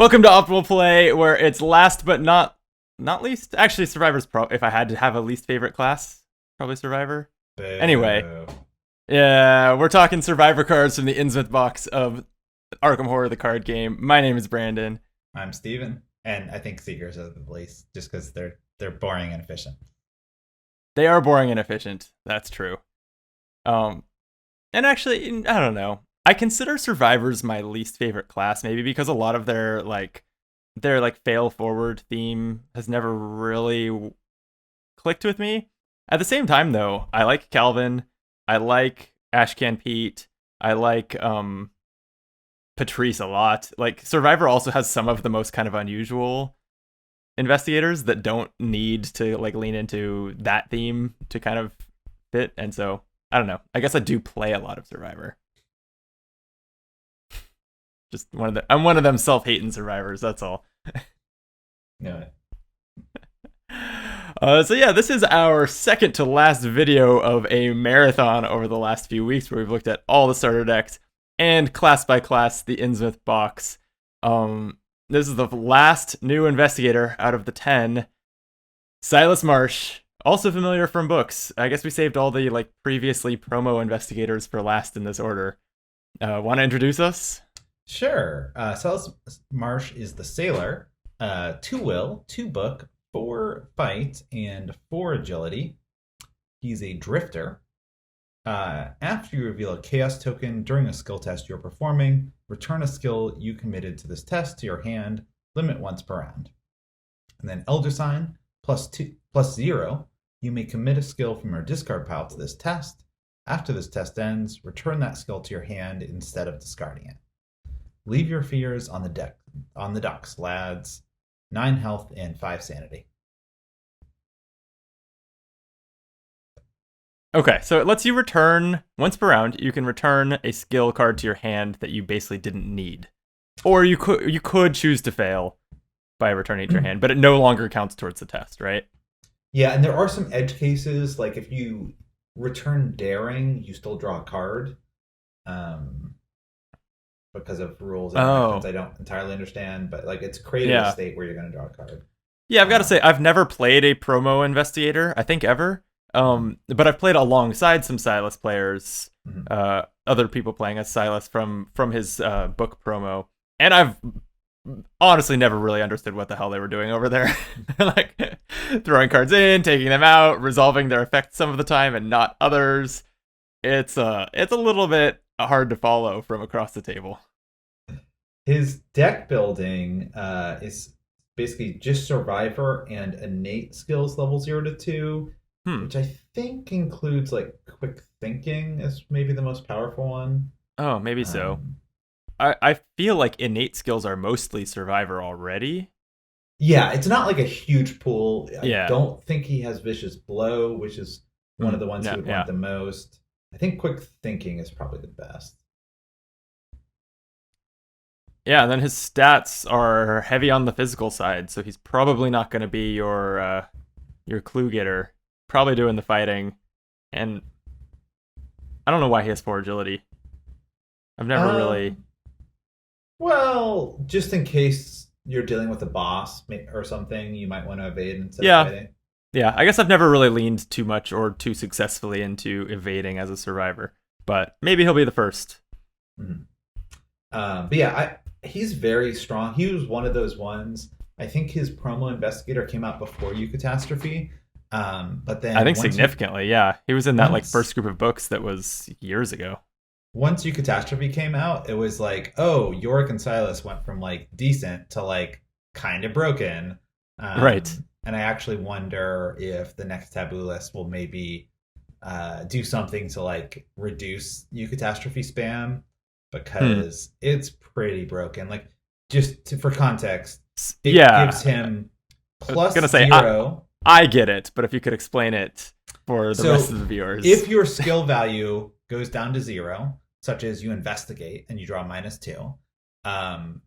Welcome to Optimal Play, where it's last but not least. Actually, Survivor's if I had to have a least favorite class, probably Survivor. Anyway, Boo. yeah, we're talking Survivor cards from the Innsmouth box of Arkham Horror, the card game. My name is Brandon. I'm Steven, and I think Seekers are the least, just because they're boring and efficient. They are boring and efficient. That's true. And actually, I don't know. I consider Survivors my least favorite class, maybe because a lot of their fail forward theme has never really clicked with me. At the same time, though, I like Calvin. I like Ashcan Pete. I like Patrice a lot. Like, Survivor also has some of the most kind of unusual investigators that don't need to lean into that theme to kind of fit. And so I don't know. I guess I do play a lot of Survivor. I'm one of them self-hating survivors. That's all. No. So yeah, this is our second to last video of a marathon over the last few weeks, where we've looked at all the starter decks and class by class the Innsmouth box. This is the last new investigator out of the 10. Silas Marsh, also familiar from books. I guess we saved all the previously promo investigators for last in this order. Want to introduce us? Sure. Silas Marsh is the sailor. 2 will, 2 book, 4 fight, and 4 agility. He's a drifter. After you reveal a chaos token during a skill test you're performing, return a skill you committed to this test to your hand, limit once per round. And then Elder Sign, +0. You may commit a skill from your discard pile to this test. After this test ends, return that skill to your hand instead of discarding it. Leave your fears on the docks, lads. 9 health and 5 sanity. Okay, so it lets you return, once per round, you can return a skill card to your hand that you basically didn't need. Or you could choose to fail by returning it to your hand, but it no longer counts towards the test, right? Yeah, and there are some edge cases, like if you return Daring, you still draw a card. Because of rules and actions I don't entirely understand, but it's created a state where you're going to draw a card. Yeah, I've got to say, I've never played a promo investigator, I think ever. But I've played alongside some Silas players, other people playing as Silas from his book promo, and I've honestly never really understood what the hell they were doing over there. Throwing cards in, taking them out, resolving their effects some of the time and not others. It's a little bit hard to follow from across the table. His deck building is basically just Survivor and innate skills level 0 to 2, which I think includes quick thinking as maybe the most powerful one. Oh, maybe so. I feel like innate skills are mostly Survivor already. Yeah, it's not a huge pool. Yeah. I don't think he has Vicious Blow, which is one of the ones he would want the most. I think quick thinking is probably the best. Yeah, and then his stats are heavy on the physical side, so he's probably not going to be your clue getter. Probably doing the fighting, and I don't know why he has 4 agility. I've never really. Well, just in case you're dealing with a boss or something, you might want to evade instead of fighting. Yeah, I guess I've never really leaned too much or too successfully into evading as a survivor, but maybe he'll be the first. Mm-hmm. But yeah, he's very strong. He was one of those ones. I think his promo investigator came out before Eucatastrophe, but then I think significantly, he was in that first group of books that was years ago. Once Eucatastrophe came out, it was Yorick and Silas went from decent to kind of broken, right? And I actually wonder if the next taboo list will maybe do something to reduce Eucatastrophe spam, because it's pretty broken. For context, it gives him +0. I get it, but if you could explain it for the rest of the viewers. If your skill value goes down to 0, such as you investigate and you draw -2,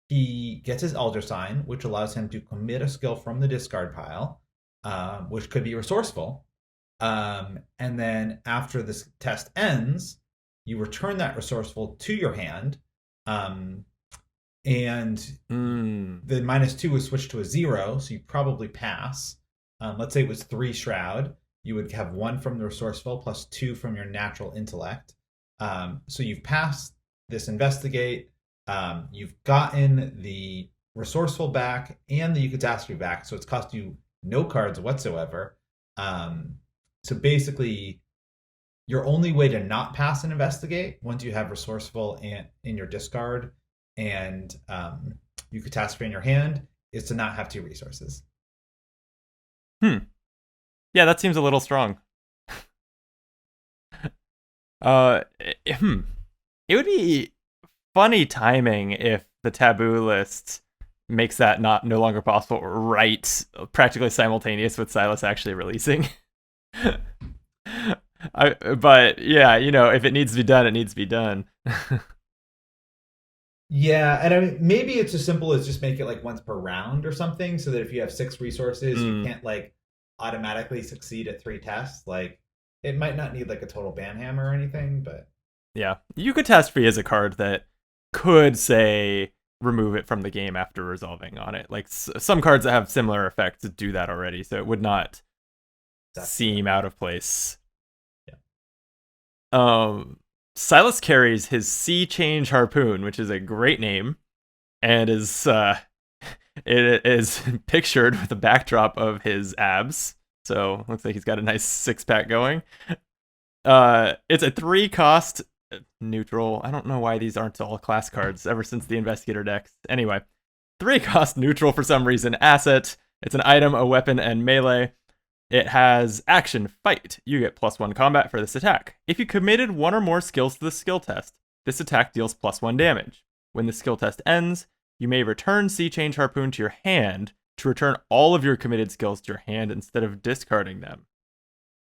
he gets his Elder Sign, which allows him to commit a skill from the discard pile, which could be resourceful. And then after this test ends, you return that resourceful to your hand. And Mm. the -2 was switched to a 0, so you probably pass. Let's say it was 3 shroud. You would have 1 from the resourceful plus 2 from your natural intellect. So you've passed this investigate. You've gotten the resourceful back and the catastrophe back, so it's cost you no cards whatsoever. So basically, your only way to not pass an investigate once you have resourceful and in your discard and you catastrophe in your hand is to not have 2 resources. Yeah, that seems a little strong. It would be funny timing if the taboo list makes that no longer possible, right? Practically simultaneous with Silas actually releasing. But yeah, if it needs to be done, it needs to be done. Yeah, and I mean maybe it's as simple as just make it like once per round or something, so that if you have 6 resources, you can't like automatically succeed at 3 tests. Like it might not need like a total ban hammer or anything, but yeah, Eucatastrophe is a card that could say remove it from the game after resolving on it. Like some cards that have similar effects do that already, so it would not seem out of place. Yeah. Silas carries his Sea Change Harpoon, which is a great name, and it is pictured with a backdrop of his abs. So looks like he's got a nice 6-pack going. It's a 3-cost neutral. I don't know why these aren't all class cards ever since the Investigator decks. Anyway, 3-cost neutral for some reason asset. It's an item, a weapon, and melee. It has action, fight. You get +1 combat for this attack. If you committed 1 or more skills to the skill test, this attack deals +1 damage. When the skill test ends, you may return Sea Change Harpoon to your hand to return all of your committed skills to your hand instead of discarding them.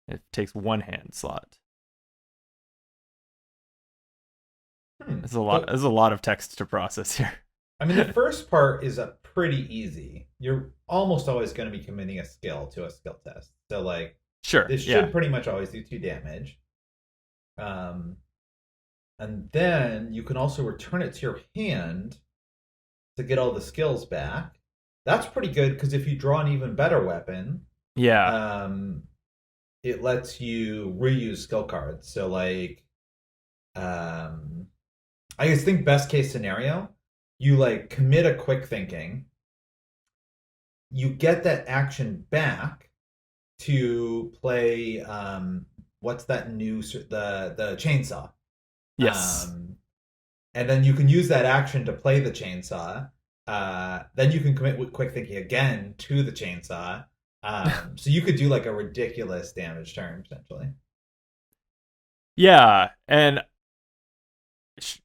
It takes 1 hand slot. There's a lot of text to process here. I mean, the first part is a pretty easy. You're almost always going to be committing a skill to a skill test. So like, sure, this should pretty much always do 2 damage. And then you can also return it to your hand to get all the skills back. That's pretty good because if you draw an even better weapon, it lets you reuse skill cards. So like, I guess think best case scenario, you like commit a quick thinking, you get that action back to play what's that new the chainsaw. Yes. And then you can use that action to play the chainsaw. Then you can commit with quick thinking again to the chainsaw. So you could do like a ridiculous damage turn potentially. Yeah, and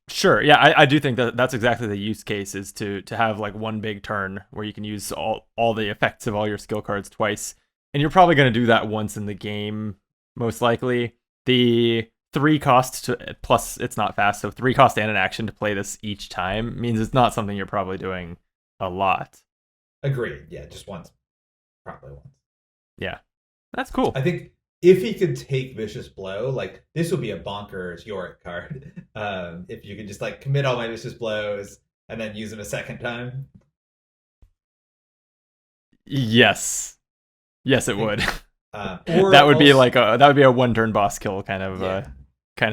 sure. Yeah, I do think that that's exactly the use case, is to have like one big turn where you can use all the effects of all your skill cards twice, and you're probably going to do that once in the game, most likely. The 3 cost to plus it's not fast, so 3 cost and an action to play this each time means it's not something you're probably doing a lot. Agreed. Yeah, just once, probably once. Yeah, that's cool. I think if he could take Vicious Blow, like this would be a bonkers Yorick card. If you could just like commit all my Vicious Blows and then use them a second time. Yes, it would. Or that would be like a 1-turn boss kill kind of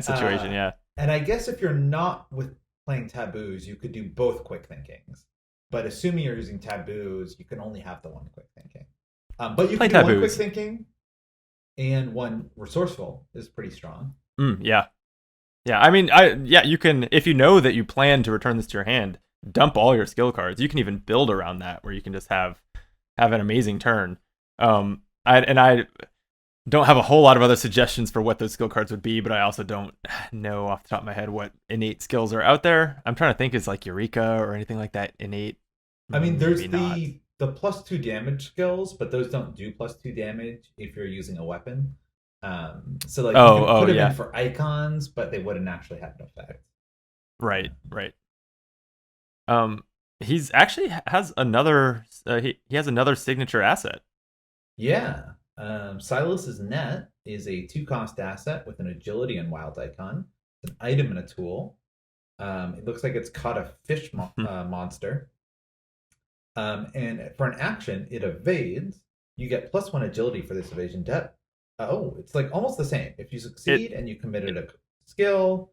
situation. Yeah. And I guess if you're not with playing taboos, you could do both quick thinkings. But assuming you're using taboos, you can only have the 1 quick thinking. But you can do taboos. 1 quick thinking and 1 resourceful is pretty strong. Yeah. I mean, you can, if you know that you plan to return this to your hand, dump all your skill cards. You can even build around that where you can just have an amazing turn. I don't have a whole lot of other suggestions for what those skill cards would be, but I also don't know off the top of my head what innate skills are out there. I'm trying to think, is like Eureka or anything like that innate? I mean, there's the +2 damage skills, but those don't do +2 damage if you're using a weapon. So like you can put them in for icons, but they wouldn't actually have an effect. Right. He's actually has another he has another signature asset. Yeah. Silas's Net is a 2-cost asset with an agility and wild icon. It's an item and a tool. It looks like it's caught a fish monster. And for an action, it evades. You get +1 agility for this evasion. It's like almost the same. If you succeed and you committed a skill,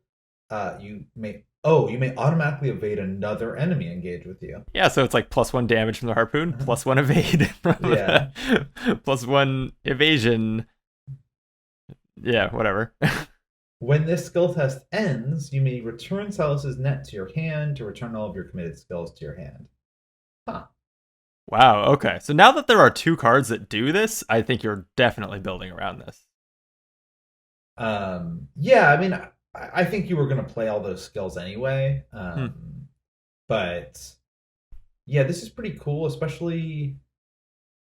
you may automatically evade another enemy engaged with you. Yeah, so it's like +1 damage from the harpoon, +1 evade from +1 evasion. Yeah, whatever. When this skill test ends, you may return Silas's Net to your hand to return all of your committed skills to your hand. Huh. Wow, okay. So now that there are 2 cards that do this, I think you're definitely building around this. Yeah, I mean, I think you were going to play all those skills anyway. But yeah, this is pretty cool, especially.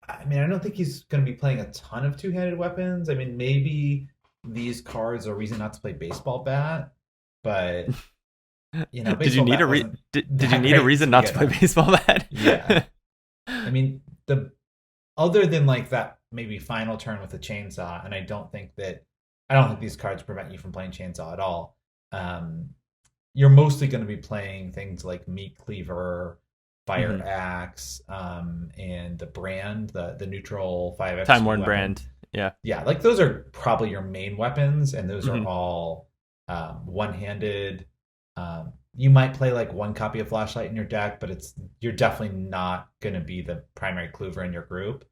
I mean, I don't think he's going to be playing a ton of two-handed weapons. I mean, maybe these cards are a reason not to play baseball bat, but did you need a reason not to play baseball bat? Yeah. I mean, other than like that maybe final turn with a chainsaw, and I don't think these cards prevent you from playing chainsaw at all. You're mostly going to be playing things like meat cleaver, fire axe, and the brand, the neutral 5x Time Worn brand. Yeah, like those are probably your main weapons, and those are all one-handed. You might play like 1 copy of Flashlight in your deck, but you're definitely not going to be the primary cleaver in your group.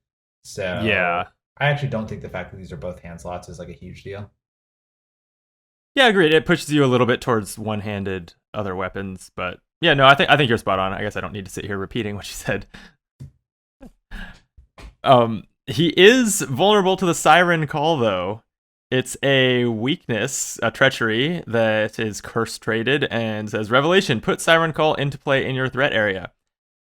So yeah, I actually don't think the fact that these are both hand slots is like a huge deal. Yeah, agreed. It pushes you a little bit towards one-handed other weapons, but yeah, no, I think you're spot on. I guess I don't need to sit here repeating what you said. He is vulnerable to the Siren Call, though. It's a weakness, a treachery that is curse traded, and says, Revelation, put Siren Call into play in your threat area.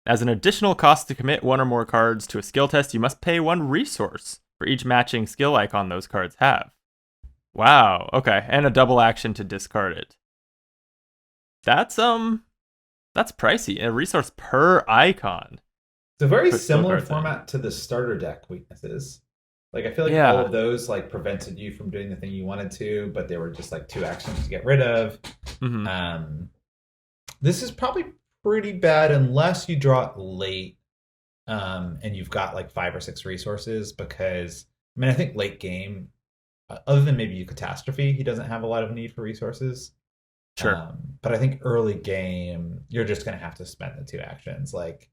As an additional cost to commit 1 or more cards to a skill test, you must pay 1 resource for each matching skill icon those cards have. Wow, okay, and a double action to discard it. That's pricey. A resource per icon. It's a very similar format to the starter deck weaknesses. Like, I feel like all of those like prevented you from doing the thing you wanted to, but they were just like 2 actions to get rid of. This is probably pretty bad unless you draw it late, and you've got like 5 or 6 resources. Because I mean, I think late game, other than maybe Catastrophe, he doesn't have a lot of need for resources. Sure. But I think early game, you're just going to have to spend the 2 actions. Like,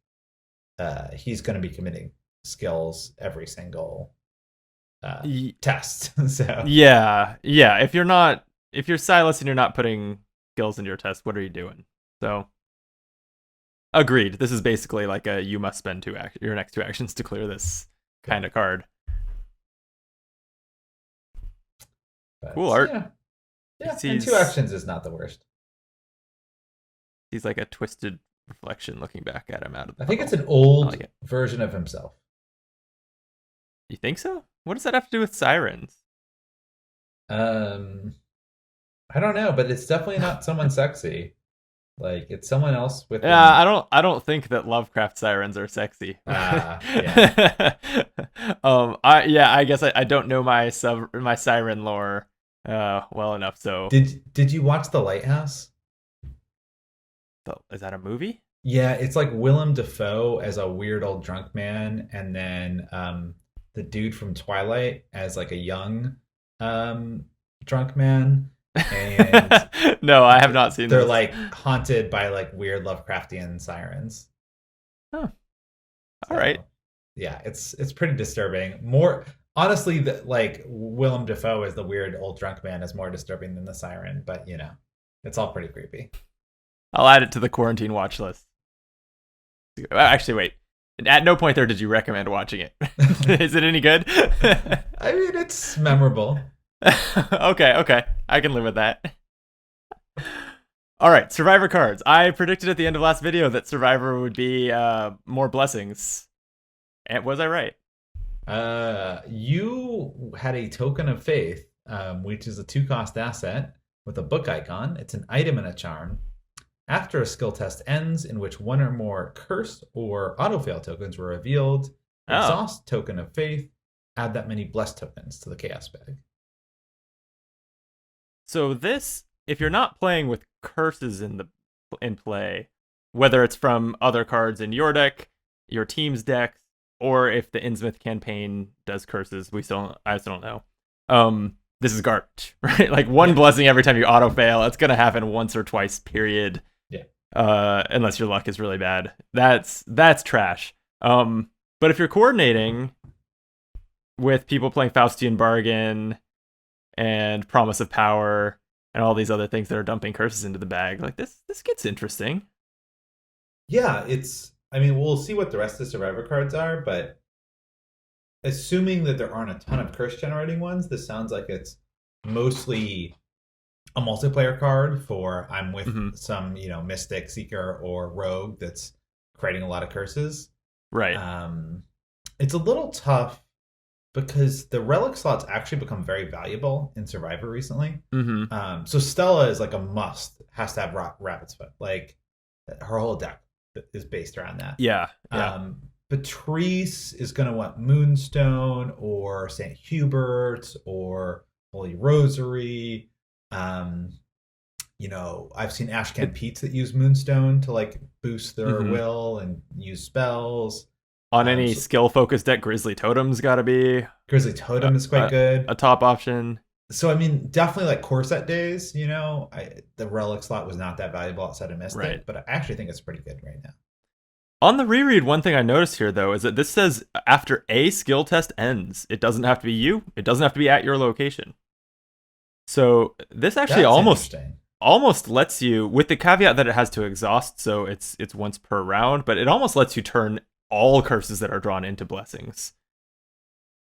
he's going to be committing skills every single test. So yeah. If you're Silas and you're not putting skills into your test, what are you doing? So agreed. This is basically like a you must spend your next 2 actions to clear this kind of card. But, cool art. Yeah, and 2 actions is not the worst. He's like a twisted reflection looking back at him out of the I think it's an old version of himself. You think so? What does that have to do with sirens? I don't know, but it's definitely not someone sexy. Like, it's someone else with. Yeah, I don't think that Lovecraft sirens are sexy. Yeah. I guess I don't know my Siren lore well enough. So did you watch The Lighthouse? Is that a movie? Yeah, it's like Willem Dafoe as a weird old drunk man, and then the dude from Twilight as like a young drunk man. And no, I have not seen they're this. like haunted by like weird Lovecraftian sirens. Huh. All right. Yeah, it's pretty disturbing. More honestly, like Willem Dafoe as the weird old drunk man is more disturbing than the siren, but it's all pretty creepy. I'll add it to the quarantine watch list. Actually, wait. At no point there did you recommend watching it. Is it any good? I mean, it's memorable. Okay. I can live with that. All right, Survivor cards. I predicted at the end of last video that Survivor would be more blessings. And was I right? You had a Token of Faith, which is a 2-cost asset with a book icon. It's an item and a charm. After a skill test ends in which 1 or more curse or auto-fail tokens were revealed, exhaust Token of Faith, add that many blessed tokens to the chaos bag. So this, if you're not playing with curses in play, whether it's from other cards in your deck, your team's deck, or if the Innsmouth campaign does curses. I still don't know. This is garbage, right? Like one blessing every time you auto fail. It's gonna happen once or twice, period. Yeah. Unless your luck is really bad. That's trash. But if you're coordinating with people playing Faustian Bargain and Promise of Power and all these other things that are dumping curses into the bag, like this gets interesting. Yeah, I mean, we'll see what the rest of the Survivor cards are, but assuming that there aren't a ton of curse generating ones, this sounds like it's mostly a multiplayer card for I'm with some, Mystic, Seeker, or Rogue that's creating a lot of curses. Right. It's a little tough because the relic slots actually become very valuable in Survivor recently. So Stella is like a must, has to have Rabbit's Foot. Like her whole deck is based around that. Yeah. Patrice is going to want Moonstone or St. Hubert or Holy Rosary. I've seen Ashcan Pete's that use Moonstone to like boost their will and use spells. On any skill-focused deck, Grizzly Totem's got to be. Grizzly Totem is quite good. A top option. So, I mean, definitely like core set days, the relic slot was not that valuable outside of Mystic, right. But I actually think it's pretty good right now. On the reread, one thing I noticed here, though, is that this says after a skill test ends. It doesn't have to be you. It doesn't have to be at your location. So this actually almost lets you, with the caveat that it has to exhaust, so it's once per round, but it almost lets you turn all curses that are drawn into blessings.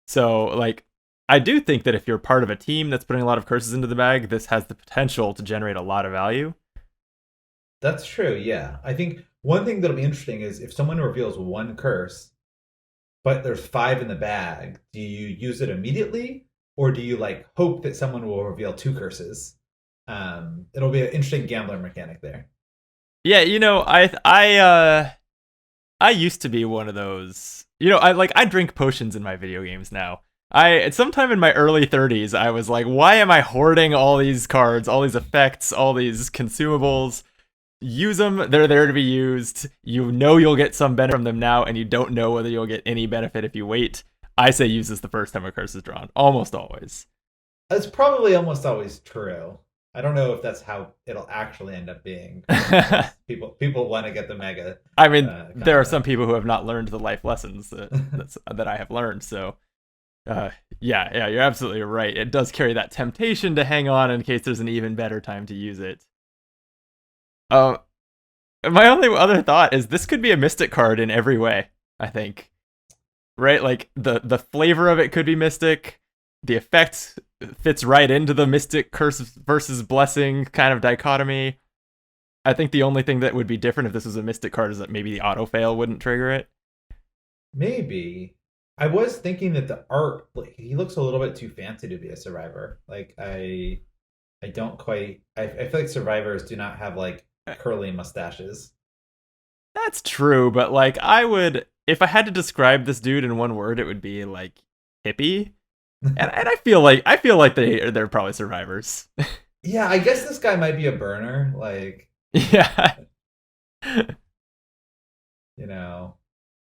So, like, I do think that if you're part of a team that's putting a lot of curses into the bag, this has the potential to generate a lot of value. That's true, yeah. I think one thing that'll be interesting is if someone reveals one curse, but there's 5 in the bag, do you use it immediately? Or do you like hope that someone will reveal 2 curses? It'll be an interesting gambler mechanic there. Yeah, I used to be one of those. I drink potions in my video games now. Sometime in my early 30s, I was like, why am I hoarding all these cards, all these effects, all these consumables? Use them. They're there to be used. You'll get some benefit from them now, and you don't know whether you'll get any benefit if you wait. I say use this the first time a curse is drawn. Almost always. That's probably almost always true. I don't know if that's how it'll actually end up being. People want to get the mega. I mean, there are some people who have not learned the life lessons that I have learned. So, yeah, you're absolutely right. It does carry that temptation to hang on in case there's an even better time to use it. My only other thought is this could be a Mystic card in every way, I think. Right? Like, the flavor of it could be Mystic. The effect fits right into the Mystic curse versus blessing kind of dichotomy. I think the only thing that would be different if this was a Mystic card is that maybe the auto fail wouldn't trigger it. Maybe. I was thinking that the art, like, he looks a little bit too fancy to be a Survivor. Like, I don't quite... I feel like Survivors do not have, like, curly mustaches. That's true, but, like, if I had to describe this dude in one word, it would be, like, hippie. And I feel like they're probably Survivors. Yeah, I guess this guy might be a burner. Like, yeah,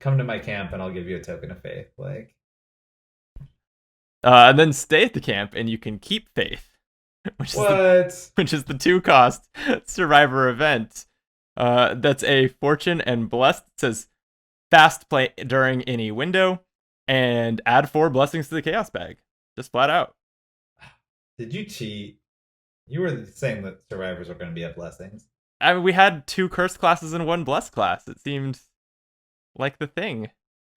come to my camp and I'll give you a token of faith. Like, and then stay at the camp and you can keep faith, which is the 2-cost Survivor event. That's a fortune and blessed. It says fast play during any window. And add 4 blessings to the chaos bag. Just flat out. Did you cheat? You were saying that Survivors are going to be at blessings. I mean, we had 2 cursed classes and 1 blessed class. It seemed like the thing.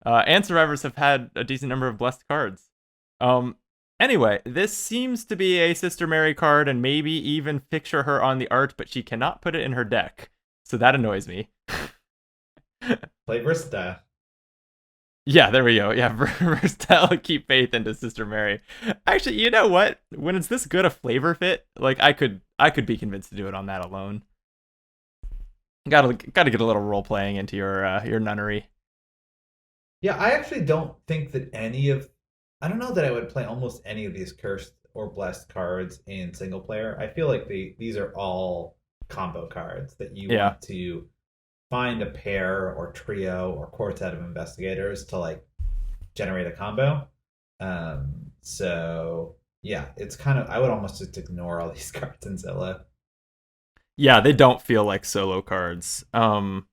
And Survivors have had a decent number of blessed cards. Anyway, this seems to be a Sister Mary card and maybe even picture her on the art, but she cannot put it in her deck. So that annoys me. Play Versta. Yeah, there we go. Yeah, Verstelle, keep faith into Sister Mary. Actually, you know what? When it's this good a flavor fit, like I could be convinced to do it on that alone. Gotta get a little role playing into your nunnery. Yeah, I actually don't think that I don't know that I would play almost any of these cursed or blessed cards in single player. I feel like these are all combo cards that you Yeah. want to find a pair or trio or quartet of investigators to like generate a combo. So yeah, it's kind of, I would almost just ignore all these cards in solo. Yeah, they don't feel like solo cards. And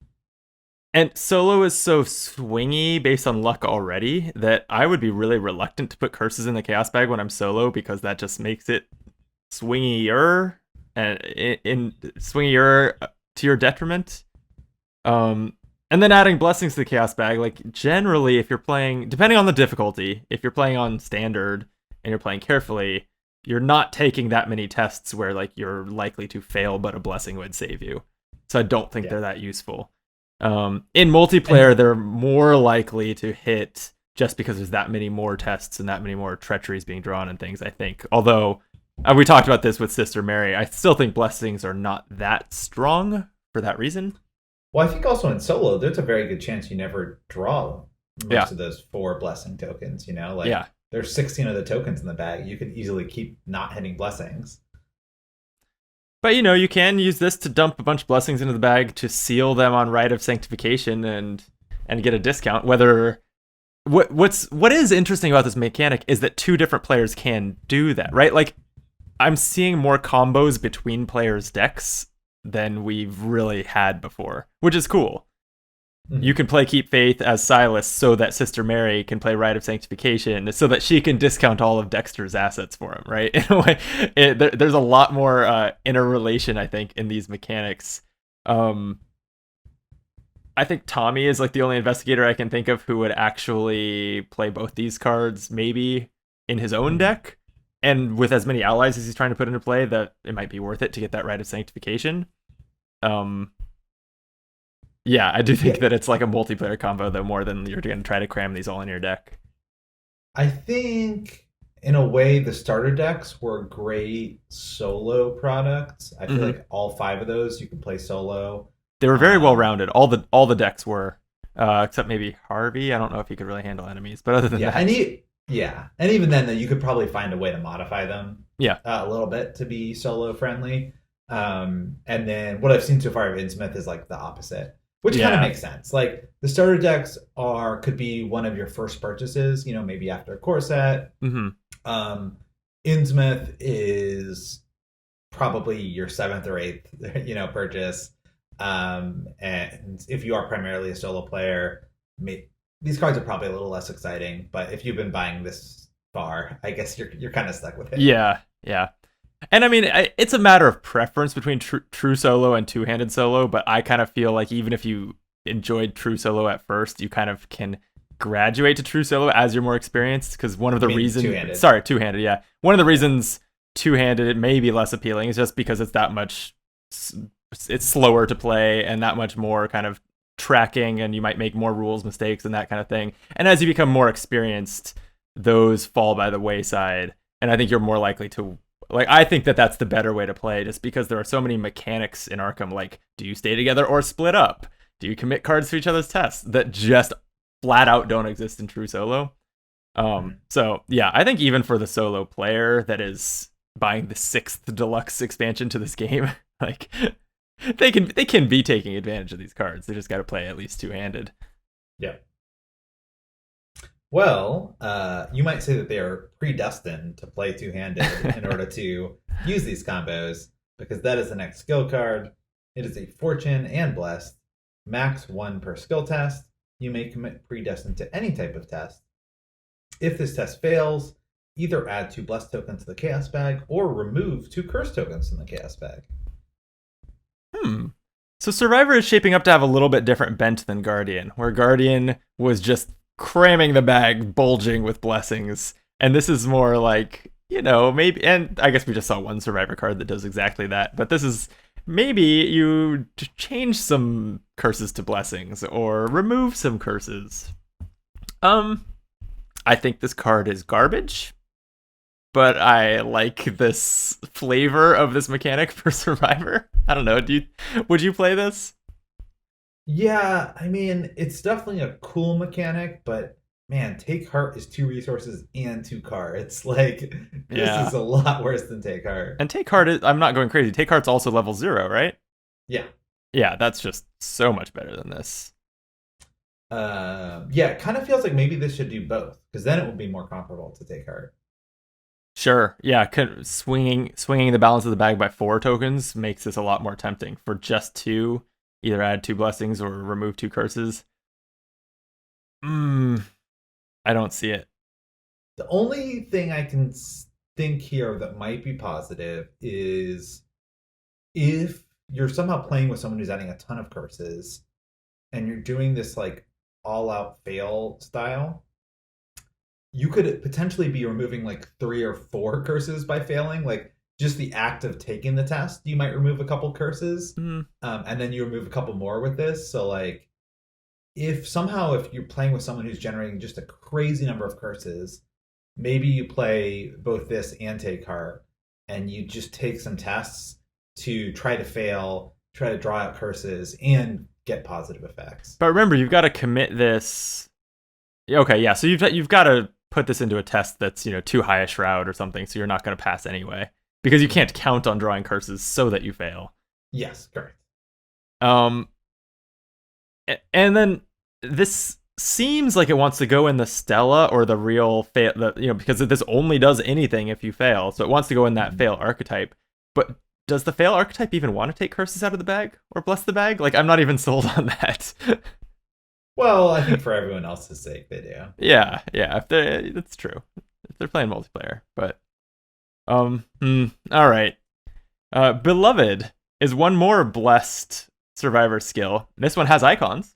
solo is so swingy based on luck already that I would be really reluctant to put curses in the chaos bag when I'm solo, because that just makes it swingier and in swingier to your detriment. And then adding blessings to the chaos bag, like generally, if you're playing, depending on the difficulty, if you're playing on standard and you're playing carefully, you're not taking that many tests where like you're likely to fail, but a blessing would save you. So I don't think they're that useful. In multiplayer, they're more likely to hit just because there's that many more tests and that many more treacheries being drawn and things, I think. Although, we talked about this with Sister Mary, I still think blessings are not that strong for that reason. Well, I think also in solo, there's a very good chance you never draw most of those 4 blessing tokens, you know? Like, there's 16 of the tokens in the bag. You could easily keep not hitting blessings. But, you can use this to dump a bunch of blessings into the bag to seal them on Rite of Sanctification and get a discount. What is interesting about this mechanic is that 2 different players can do that, right? Like, I'm seeing more combos between players' decks than we've really had before, which is cool. Mm-hmm. You can play Keep Faith as Silas so that Sister Mary can play Rite of Sanctification so that she can discount all of Dexter's assets for him, right? In a way, there's a lot more interrelation, I think, in these mechanics. I think Tommy is like the only investigator I can think of who would actually play both these cards, maybe in his own deck, and with as many allies as he's trying to put into play, that it might be worth it to get that Rite of Sanctification. Yeah, I do think that it's like a multiplayer combo, though, more than you're going to try to cram these all in your deck. I think, in a way, the starter decks were great solo products. I feel like all 5 of those you can play solo. They were very well rounded. All the decks were, except maybe Harvey. I don't know if he could really handle enemies, but other than that, and even then, you could probably find a way to modify them. Yeah, a little bit to be solo friendly. And then what I've seen so far of Innsmouth is like the opposite, which kind of makes sense. Like the starter decks could be one of your first purchases, maybe after a core set. Mm-hmm. Innsmouth is probably your 7th or 8th, purchase. And if you are primarily a solo player, these cards are probably a little less exciting. But if you've been buying this far, I guess you're kind of stuck with it. Yeah. And I mean, it's a matter of preference between true solo and two-handed solo, but I kind of feel like even if you enjoyed true solo at first, you kind of can graduate to true solo as you're more experienced, because one of the reasons... Two-handed. Sorry, two-handed, yeah. One of the reasons two-handed it may be less appealing is just because it's that much... It's slower to play and that much more kind of tracking, and you might make more rules mistakes and that kind of thing. And as you become more experienced, those fall by the wayside, and I think you're more likely to... Like, I think that that's the better way to play, just because there are so many mechanics in Arkham, like, do you stay together or split up? Do you commit cards to each other's tests? That just flat out don't exist in true solo. So, yeah, I think even for the solo player that is buying the 6th deluxe expansion to this game, like, they can be taking advantage of these cards. They just got to play at least two-handed. Yeah. Well, you might say that they are predestined to play two-handed in order to use these combos, because that is the next skill card. It is a Fortune and Blessed, max 1 per skill test. You may commit predestined to any type of test. If this test fails, either add 2 Blessed tokens to the Chaos bag or remove 2 Curse tokens from the Chaos bag. So Survivor is shaping up to have a little bit different bent than Guardian, where Guardian was just cramming the bag, bulging with blessings, and this is more like, maybe, and I guess we just saw one Survivor card that does exactly that, but this is maybe you change some curses to blessings or remove some curses. I think this card is garbage, but I like this flavor of this mechanic for Survivor. I don't know, would you play this? Yeah, I mean, it's definitely a cool mechanic, but man, Take Heart is 2 resources and 2 cards. Like, this is a lot worse than Take Heart. And Take Heart I'm not going crazy. Take Heart's also level 0, right? Yeah. Yeah, that's just so much better than this. Yeah, it kind of feels like maybe this should do both because then it will be more comparable to take heart. Sure. Yeah, swinging the balance of the bag by 4 tokens makes this a lot more tempting. For just 2, either add 2 blessings or remove 2 curses. I don't see it. The only thing I can think here that might be positive is if you're somehow playing with someone who's adding a ton of curses and you're doing this like all out fail style, you could potentially be removing like 3 or 4 curses by failing. Like just the act of taking the test, you might remove a couple curses, and then you remove a couple more with this. So like, if you're playing with someone who's generating just a crazy number of curses, maybe you play both this and take heart, and you just take some tests to try to fail, try to draw out curses, and get positive effects. But remember, you've got to commit this. Okay, yeah. So you've got to put this into a test that's too high a shroud or something, so you're not going to pass anyway because you can't count on drawing curses so that you fail. Yes, correct. And then this seems like it wants to go in the Stella or the real fail, because this only does anything if you fail, so it wants to go in that fail archetype. But does the fail archetype even want to take curses out of the bag or bless the bag? Like, I'm not even sold on that. Well, I think for everyone else's sake, they do. Yeah, that's true. If they're playing multiplayer, but all right. Beloved is one more blessed survivor skill. This one has icons.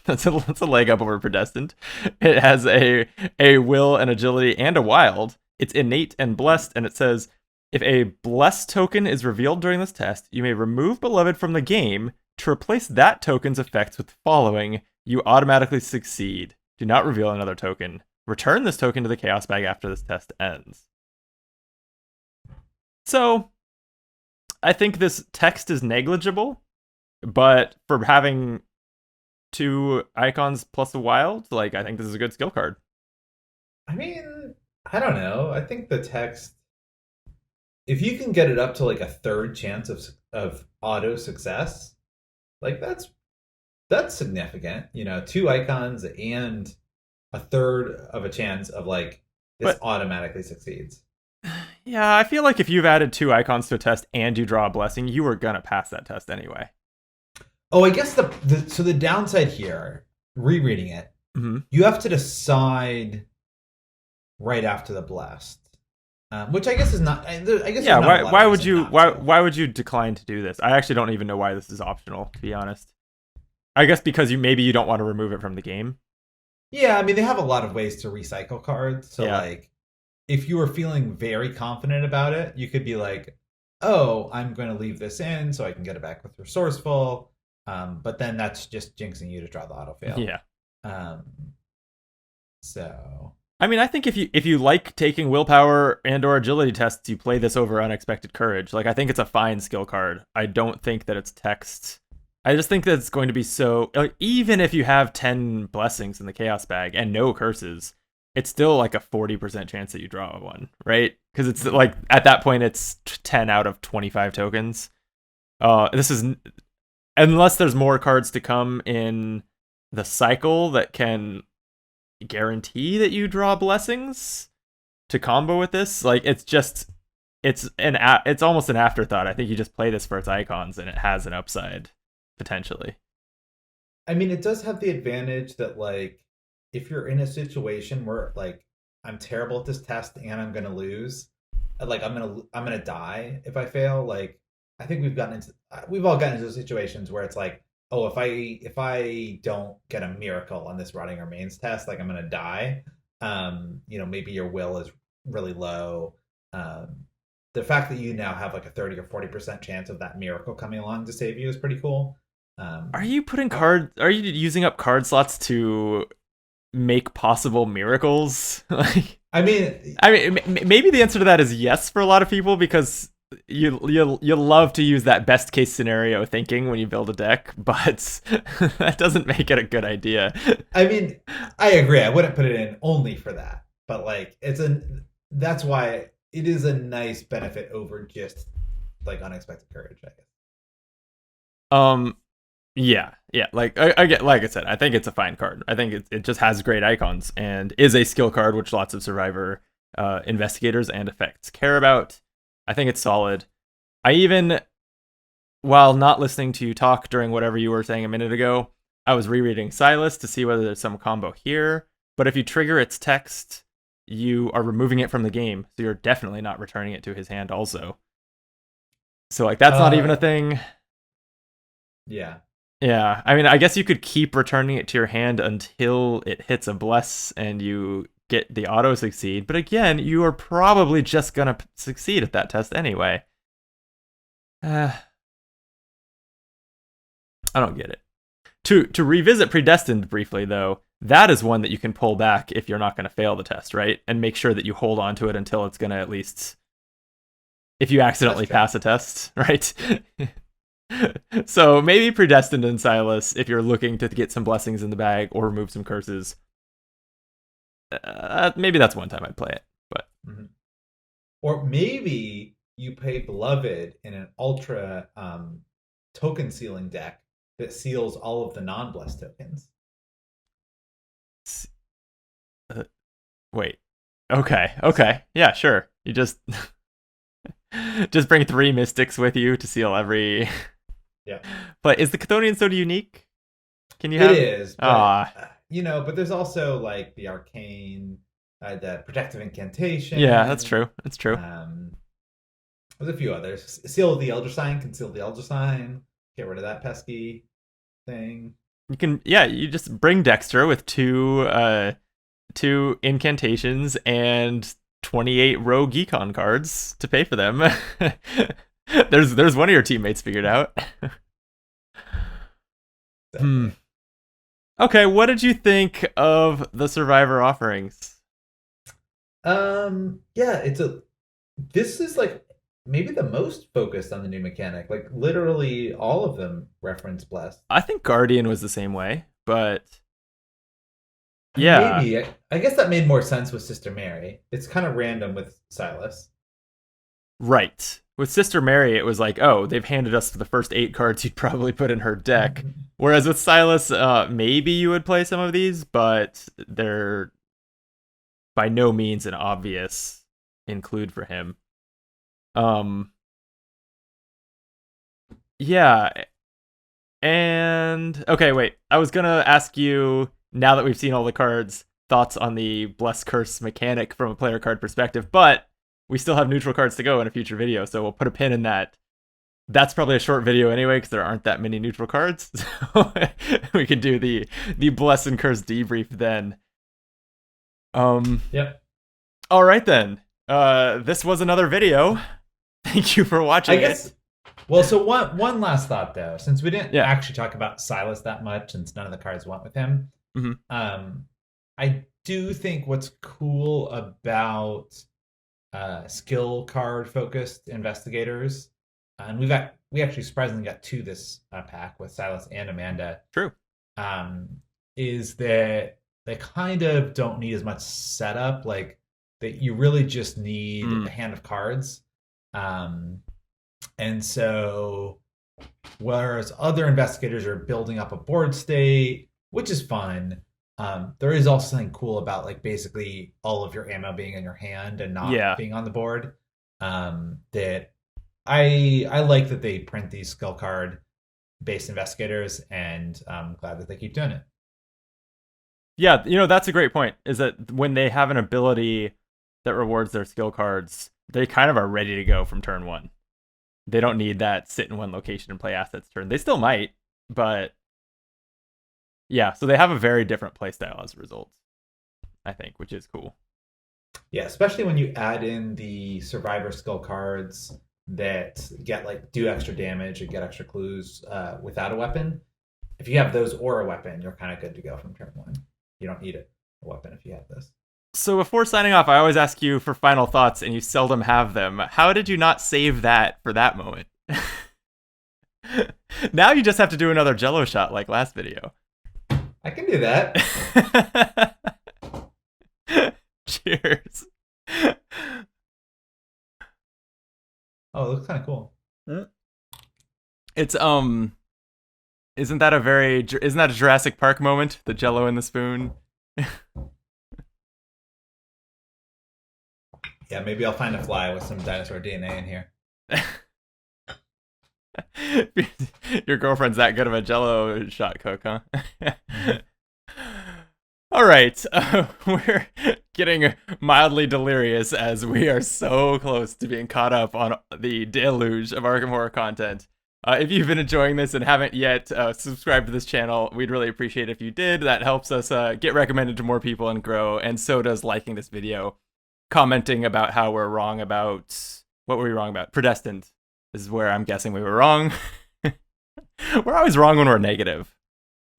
That's a leg up over predestined. It has a will, and agility, and a wild. It's innate and blessed, and it says, if a blessed token is revealed during this test, you may remove Beloved from the game to replace that token's effects with the following. You automatically succeed. Do not reveal another token. Return this token to the chaos bag after this test ends. So, I think this text is negligible, but for having 2 icons plus a wild, like, I think this is a good skill card. I mean, I don't know. I think the text, if you can get it up to like a third chance of auto success, like that's significant. 2 icons and a third of a chance of like this automatically succeeds. Yeah, I feel like if you've added 2 icons to a test and you draw a blessing, you were gonna pass that test anyway. Oh, I guess the downside here, rereading it, you have to decide right after the blast, which I guess is not. I guess yeah. Why would you decline to do this? I actually don't even know why this is optional, to be honest. I guess because maybe you don't want to remove it from the game. Yeah, I mean they have a lot of ways to recycle cards. So like, if you were feeling very confident about it, you could be like, "Oh, I'm going to leave this in so I can get it back with resourceful." But then that's just jinxing you to draw the auto fail. Yeah. So I mean, I think if you like taking willpower and or agility tests, you play this over unexpected courage. Like, I think it's a fine skill card. I don't think that it's text. I just think that it's going to be so, like, even if you have 10 blessings in the chaos bag and no curses, it's still like a 40% chance that you draw one, right? Because it's like at that point it's 10 out of 25 tokens. This is, unless there's more cards to come in the cycle that can guarantee that you draw blessings to combo with this, like, it's almost an afterthought. I think you just play this for its icons and it has an upside potentially. I mean, it does have the advantage that, like, if you're in a situation where like I'm terrible at this test and I'm gonna lose, like I'm gonna die if I fail, like I think we've all gotten into situations where it's like, oh, if I don't get a miracle on this rotting remains test, like I'm gonna die. Maybe your will is really low. The fact that you now have like a 30 or 40% chance of that miracle coming along to save you is pretty cool. Are you using up card slots to make possible miracles? Like, I mean, maybe the answer to that is yes for a lot of people, because you love to use that best case scenario thinking when you build a deck, but that doesn't make it a good idea. I mean, I agree. I wouldn't put it in only for that, but like that's why it is a nice benefit over just like unexpected courage, I guess. Yeah, yeah. Like I get, like I said, I think it's a fine card. I think it just has great icons and is a skill card, which lots of Survivor investigators and effects care about. I think it's solid. I even, while not listening to you talk during whatever you were saying a minute ago, I was rereading Silas to see whether there's some combo here. But if you trigger its text, you are removing it from the game, so you're definitely not returning it to his hand also. So like that's not even a thing. Yeah. Yeah, I mean, I guess you could keep returning it to your hand until it hits a bless and you get the auto succeed. But again, you are probably just gonna succeed at that test anyway. I don't get it. To revisit Predestined briefly though, that is one that you can pull back if you're not going to fail the test, right? And make sure that you hold on to it until it's going to at least, if you accidentally pass a test, right? So maybe Predestined and Silas, if you're looking to get some blessings in the bag or remove some curses. Maybe that's one time I'd play it, but or maybe you play Beloved in an ultra token sealing deck that seals all of the non-blessed tokens. Wait. Okay. Yeah, sure. You just bring 3 mystics with you to seal every. Yeah. But is the Chthonian so unique? Can you have? It is. But, but there's also like the arcane, the protective incantation. Yeah, that's true. That's true. There's a few others. Seal the Elder Sign, conceal the Elder Sign. Get rid of that pesky thing. You can, you just bring Dexter with 2 incantations and 28 rogue econ cards to pay for them. There's one of your teammates figured out. Okay, what did you think of the Survivor offerings? This is like maybe the most focused on the new mechanic. Like literally all of them reference Blessed. I think Guardian was the same way, but yeah. Maybe. I guess that made more sense with Sister Mary. It's kind of random with Silas. Right. With Sister Mary, it was like, oh, they've handed us the first 8 cards you'd probably put in her deck. Whereas with Silas, maybe you would play some of these, but they're by no means an obvious include for him. Yeah. And okay, wait. I was gonna ask you, now that we've seen all the cards, thoughts on the Bless Curse mechanic from a player card perspective, but we still have neutral cards to go in a future video, so we'll put a pin in that. That's probably a short video anyway, because there aren't that many neutral cards. So we can do the Bless and Curse debrief then. Yep. All right then. This was another video. Thank you for watching. I guess. Well, so one last thought though, since we didn't actually talk about Silas that much, since none of the cards went with him. I do think what's cool about skill card focused investigators, and we actually surprisingly got 2 this pack with Silas and Amanda. True. Is that they kind of don't need as much setup. Like that, you really just need a hand of cards. And so, whereas other investigators are building up a board state, which is fun, there is also something cool about like basically all of your ammo being in your hand and not being on the board. That I like that they print these skill card based investigators, and I'm glad that they keep doing it. Yeah, that's a great point. Is that when they have an ability that rewards their skill cards, they kind of are ready to go from turn 1. They don't need that sit in one location and play assets turn. They still might, but yeah, so they have a very different playstyle as a result, I think, which is cool. Yeah, especially when you add in the Survivor skill cards that get like do extra damage and get extra clues without a weapon. If you have those or a weapon, you're kind of good to go from turn 1. You don't need a weapon if you have this. So before signing off, I always ask you for final thoughts, and you seldom have them. How did you not save that for that moment? Now you just have to do another Jello shot like last video. I can do that. Cheers. Oh, it looks kind of cool. It's isn't that a Jurassic Park moment? The Jello in the spoon. Yeah, maybe I'll find a fly with some dinosaur DNA in here. Your girlfriend's that good of a Jello shot cook, huh? All right, we're getting mildly delirious as we are so close to being caught up on the deluge of Arkham Horror content. If you've been enjoying this and haven't yet subscribed to this channel, we'd really appreciate it if you did. That helps us get recommended to more people and grow, and so does liking this video, commenting about how we're wrong about... What were we wrong about? Predestined. This is where I'm guessing we were wrong. We're always wrong when we're negative.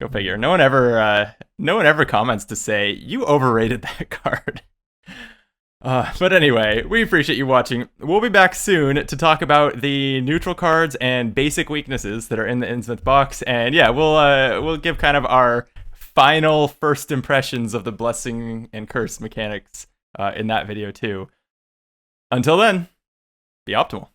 Go figure. No one ever comments to say, you overrated that card. But anyway, we appreciate you watching. We'll be back soon to talk about the neutral cards and basic weaknesses that are in the Innsmouth box. And yeah, we'll give kind of our final first impressions of the blessing and curse mechanics in that video too. Until then, be optimal.